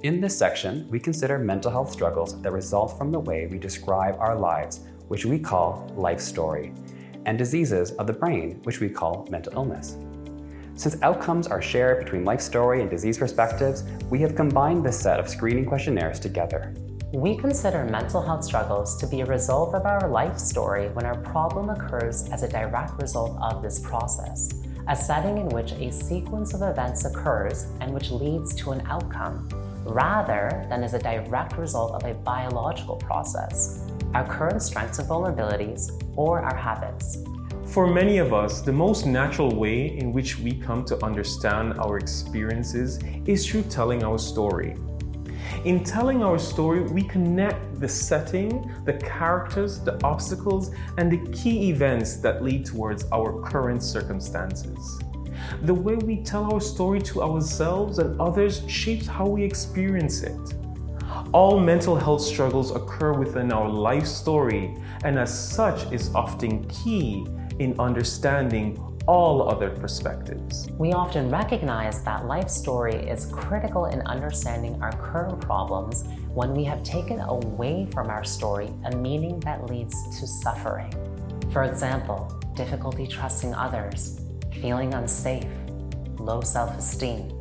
In this section, we consider mental health struggles that result from the way we describe our lives, which we call life story, and diseases of the brain, which we call mental illness. Since outcomes are shared between life story and disease perspectives, we have combined this set of screening questionnaires together. We consider mental health struggles to be a result of our life story when our problem occurs as a direct result of this process, a setting in which a sequence of events occurs and which leads to an outcome, rather than as a direct result of a biological process, our current strengths and vulnerabilities, or our habits. For many of us, the most natural way in which we come to understand our experiences is through telling our story. In telling our story, we connect the setting, the characters, the obstacles, and the key events that lead towards our current circumstances. The way we tell our story to ourselves and others shapes how we experience it. All mental health struggles occur within our life story, and as such is often key in understanding all other perspectives. We often recognize that life story is critical in understanding our current problems when we have taken away from our story a meaning that leads to suffering. For example, difficulty trusting others, feeling unsafe, low self-esteem.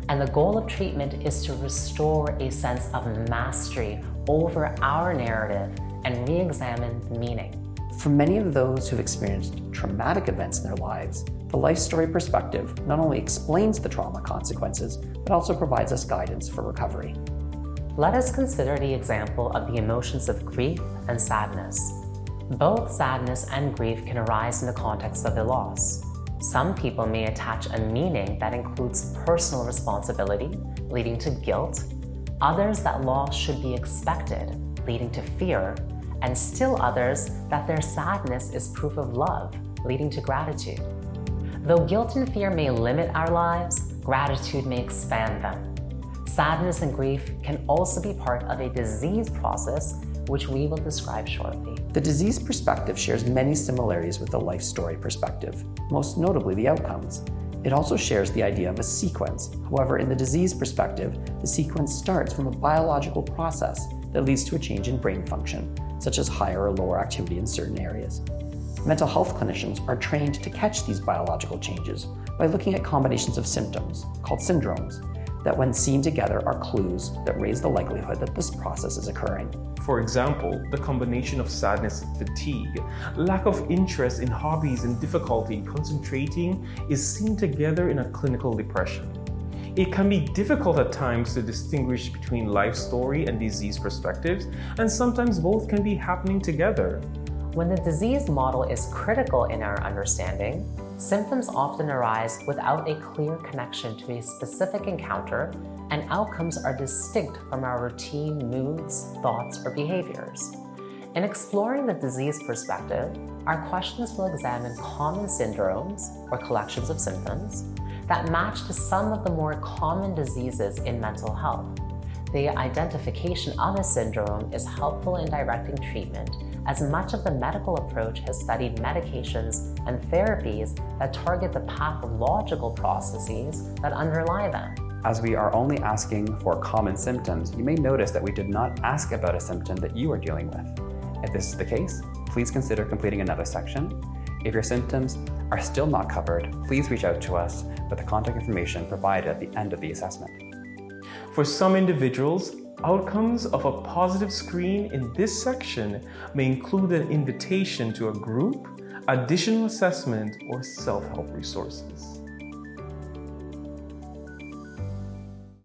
And the goal of treatment is to restore a sense of mastery over our narrative and re-examine the meaning. For many of those who've experienced traumatic events in their lives, the life story perspective not only explains the trauma consequences, but also provides us guidance for recovery. Let us consider the example of the emotions of grief and sadness. Both sadness and grief can arise in the context of a loss. Some people may attach a meaning that includes personal responsibility, leading to guilt, others that loss should be expected, leading to fear, and still others that their sadness is proof of love, leading to gratitude. Though guilt and fear may limit our lives, gratitude may expand them. Sadness and grief can also be part of a disease process, which we will describe shortly. The disease perspective shares many similarities with the life story perspective, most notably the outcomes. It also shares the idea of a sequence. However, in the disease perspective, the sequence starts from a biological process that leads to a change in brain function, such as higher or lower activity in certain areas. Mental health clinicians are trained to catch these biological changes by looking at combinations of symptoms, called syndromes, that when seen together are clues that raise the likelihood that this process is occurring. For example, the combination of sadness and fatigue, lack of interest in hobbies, and difficulty in concentrating is seen together in a clinical depression. It can be difficult at times to distinguish between life story and disease perspectives, and sometimes both can be happening together. When the disease model is critical in our understanding, symptoms often arise without a clear connection to a specific encounter, and outcomes are distinct from our routine moods, thoughts, or behaviors. In exploring the disease perspective, our questions will examine common syndromes, or collections of symptoms, that match to some of the more common diseases in mental health. The identification of a syndrome is helpful in directing treatment, as much of the medical approach has studied medications and therapies that target the pathological processes that underlie them. As we are only asking for common symptoms, you may notice that we did not ask about a symptom that you are dealing with. If this is the case, please consider completing another section. If your symptoms are still not covered, please reach out to us with the contact information provided at the end of the assessment. For some individuals, outcomes of a positive screen in this section may include an invitation to a group, additional assessment, or self-help resources.